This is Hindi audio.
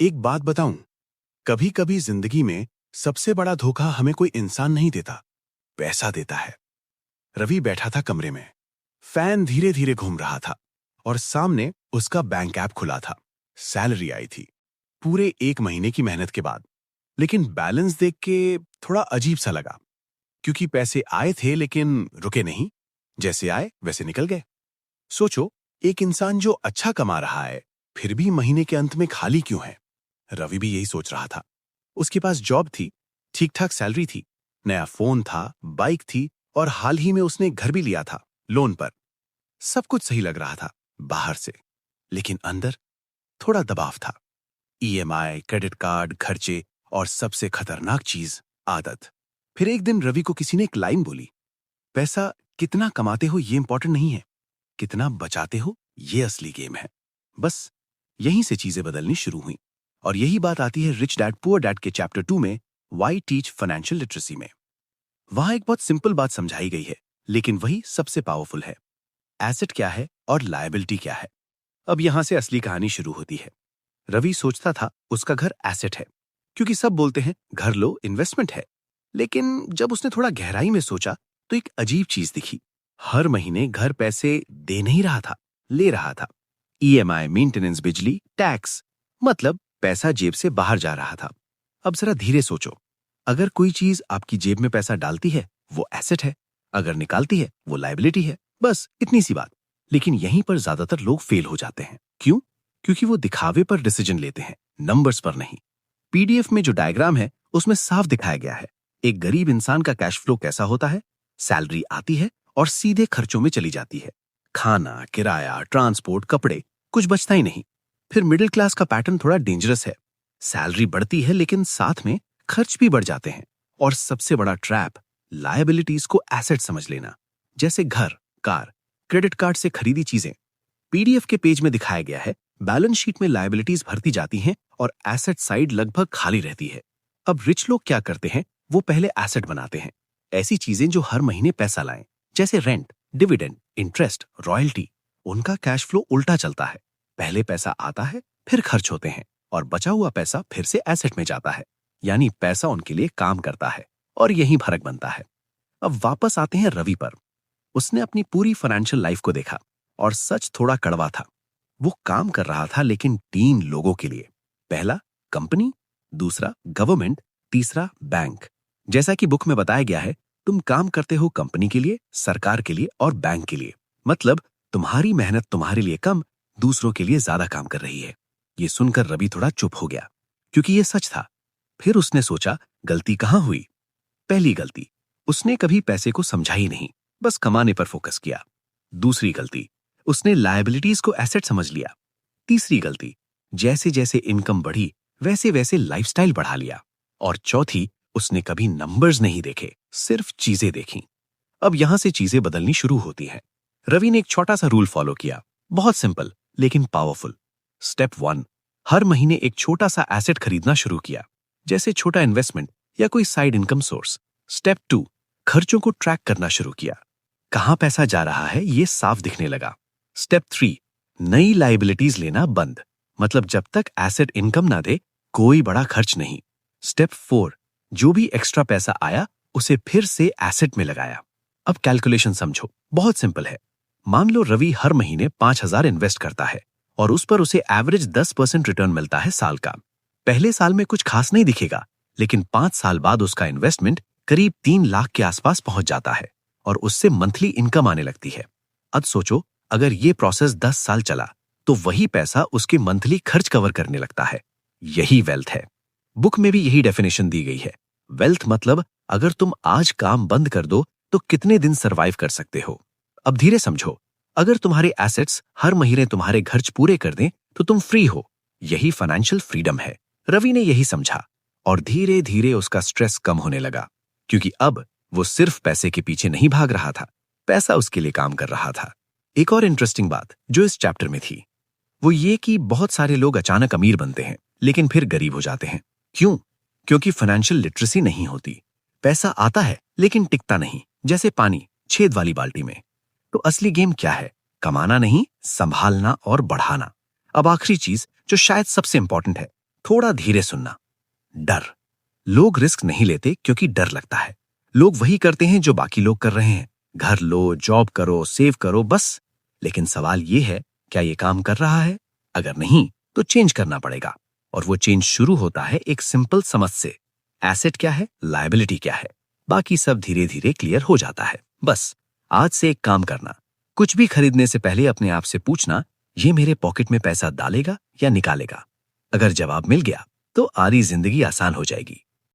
एक बात बताऊं, कभी कभी जिंदगी में सबसे बड़ा धोखा हमें कोई इंसान नहीं देता, पैसा देता है। रवि बैठा था कमरे में। फैन धीरे धीरे घूम रहा था और सामने उसका बैंक ऐप खुला था। सैलरी आई थी, पूरे 1 महीने की मेहनत के बाद। लेकिन बैलेंस देख के थोड़ा अजीब सा लगा, क्योंकि पैसे आए थे लेकिन रुके नहीं। जैसे आए वैसे निकल गए। सोचो, एक इंसान जो अच्छा कमा रहा है, फिर भी महीने के अंत में खाली क्यों है? रवि भी यही सोच रहा था। उसके पास जॉब थी, ठीक ठाक सैलरी थी, नया फोन था, बाइक थी और हाल ही में उसने घर भी लिया था, लोन पर। सब कुछ सही लग रहा था बाहर से, लेकिन अंदर थोड़ा दबाव था। ईएमआई, क्रेडिट कार्ड, खर्चे और सबसे खतरनाक चीज, आदत। फिर एक दिन रवि को किसी ने एक लाइन बोली, पैसा कितना कमाते हो ये इंपॉर्टेंट नहीं है, कितना बचाते हो ये असली गेम है। बस यहीं से चीजें बदलनी शुरू हुई। और यही बात आती है रिच डैड पुअर डैड के चैप्टर 2 में, व्हाई टीच फाइनेंशियल लिटरेसी में। वहां एक बहुत सिंपल बात समझाई गई है, लेकिन वही सबसे पावरफुल है। एसेट क्या है और लायबिलिटी क्या है। अब यहां से असली कहानी शुरू होती है। रवि सोचता था उसका घर एसेट है, क्योंकि सब बोलते हैं घर लो, इन्वेस्टमेंट है। लेकिन जब उसने थोड़ा गहराई में सोचा तो एक अजीब चीज दिखी। हर महीने घर पैसे दे नहीं रहा था, ले रहा था। ईएमआई, मेंटेनेंस, बिजली, टैक्स, मतलब पैसा जेब से बाहर जा रहा था। अब जरा धीरे सोचो, अगर कोई चीज आपकी जेब में पैसा डालती है वो एसेट है, अगर निकालती है वो लायबिलिटी है। बस इतनी सी बात। लेकिन यहीं पर ज्यादातर लोग फेल हो जाते हैं। क्यों? क्योंकि वो दिखावे पर डिसीजन लेते हैं, नंबर्स पर नहीं। पीडीएफ में जो डायग्राम है उसमें साफ दिखाया गया है एक गरीब इंसान का कैश फ्लो कैसा होता है। सैलरी आती है और सीधे खर्चों में चली जाती है। खाना, किराया, ट्रांसपोर्ट, कपड़े, कुछ बचता ही नहीं। फिर मिडिल क्लास का पैटर्न थोड़ा डेंजरस है। सैलरी बढ़ती है लेकिन साथ में खर्च भी बढ़ जाते हैं। और सबसे बड़ा ट्रैप, लायबिलिटीज को एसेट समझ लेना, जैसे घर, कार, क्रेडिट कार्ड से खरीदी चीजें। पीडीएफ के पेज में दिखाया गया है, बैलेंस शीट में लायबिलिटीज भरती जाती हैं और एसेट साइड लगभग खाली रहती है। अब रिच लोग क्या करते हैं, वो पहले एसेट बनाते हैं, ऐसी चीजें जो हर महीने पैसा लाएं, जैसे रेंट, डिविडेंड, इंटरेस्ट, रॉयल्टी। उनका कैश फ्लो उल्टा चलता है, पहले पैसा आता है, फिर खर्च होते हैं और बचा हुआ पैसा फिर से एसेट में जाता है। यानी पैसा उनके लिए काम करता है और यही फर्क बनता है। अब वापस आते हैं रवि पर। उसने अपनी पूरी फाइनेंशियल लाइफ को देखा और सच थोड़ा कड़वा था। वो काम कर रहा था लेकिन 3 लोगों के लिए। पहला कंपनी, दूसरा गवर्नमेंट, तीसरा बैंक। जैसा कि बुक में बताया गया है, तुम काम करते हो कंपनी के लिए, सरकार के लिए और बैंक के लिए। मतलब तुम्हारी मेहनत तुम्हारे लिए कम, दूसरों के लिए ज्यादा काम कर रही है। ये सुनकर रवि थोड़ा चुप हो गया, क्योंकि ये सच था। फिर उसने सोचा, गलती कहां हुई। पहली गलती, उसने कभी पैसे को समझा ही नहीं, बस कमाने पर फोकस किया। दूसरी गलती, उसने लायबिलिटीज को एसेट समझ लिया। तीसरी गलती, जैसे जैसे इनकम बढ़ी वैसे वैसे लाइफस्टाइल बढ़ा लिया। और चौथी, उसने कभी नंबर्स नहीं देखे, सिर्फ चीजें देखी। अब यहां से चीजें बदलनी शुरू होती हैं। रवि ने एक छोटा सा रूल फॉलो किया, बहुत सिंपल लेकिन पावरफुल। स्टेप 1, हर महीने एक छोटा सा एसेट खरीदना शुरू किया, जैसे छोटा इन्वेस्टमेंट या कोई साइड इनकम सोर्स। स्टेप 2, खर्चों को ट्रैक करना शुरू किया, कहां पैसा जा रहा है ये साफ दिखने लगा। स्टेप 3, नई लायबिलिटीज लेना बंद, मतलब जब तक एसेट इनकम ना दे कोई बड़ा खर्च नहीं। स्टेप 4, जो भी एक्स्ट्रा पैसा आया उसे फिर से एसेट में लगाया। अब कैलकुलेशन समझो, बहुत सिंपल है। मान लो रवि हर महीने 5,000 इन्वेस्ट करता है और उस पर उसे एवरेज 10% रिटर्न मिलता है साल का। पहले साल में कुछ खास नहीं दिखेगा, लेकिन 5 साल बाद उसका इन्वेस्टमेंट करीब 3 लाख के आसपास पहुंच जाता है और उससे मंथली इनकम आने लगती है। अब सोचो, अगर ये प्रोसेस 10 साल चला तो वही पैसा उसके मंथली खर्च कवर करने लगता है। यही वेल्थ है। बुक में भी यही डेफिनेशन दी गई है। वेल्थ मतलब अगर तुम आज काम बंद कर दो तो कितने दिन सरवाइव कर सकते हो। अब धीरे समझो, अगर तुम्हारे एसेट्स हर महीने तुम्हारे खर्च पूरे कर दें तो तुम फ्री हो। यही फाइनेंशियल फ्रीडम है। रवि ने यही समझा और धीरे धीरे उसका स्ट्रेस कम होने लगा, क्योंकि अब वो सिर्फ पैसे के पीछे नहीं भाग रहा था, पैसा उसके लिए काम कर रहा था। एक और इंटरेस्टिंग बात जो इस चैप्टर में थी, वो ये कि बहुत सारे लोग अचानक अमीर बनते हैं लेकिन फिर गरीब हो जाते हैं। क्यों? क्योंकि फाइनेंशियल लिटरेसी नहीं होती। पैसा आता है लेकिन टिकता नहीं, जैसे पानी छेद वाली बाल्टी में। तो असली गेम क्या है? कमाना नहीं, संभालना और बढ़ाना। अब आखिरी चीज जो शायद सबसे इंपॉर्टेंट है, थोड़ा धीरे सुनना। डर। लोग रिस्क नहीं लेते क्योंकि डर लगता है। लोग वही करते हैं जो बाकी लोग कर रहे हैं। घर लो, जॉब करो, सेव करो, बस। लेकिन सवाल ये है, क्या ये काम कर रहा है? अगर नहीं, तो चेंज करना पड़ेगा। और वो चेंज शुरू होता है एक सिंपल समझ से। एसेट क्या है, लायबिलिटी क्या है, बाकी सब धीरे धीरे क्लियर हो जाता है। बस आज से एक काम करना, कुछ भी खरीदने से पहले अपने आप से पूछना, ये मेरे पॉकेट में पैसा डालेगा या निकालेगा? अगर जवाब मिल गया तो आरी जिंदगी आसान हो जाएगी।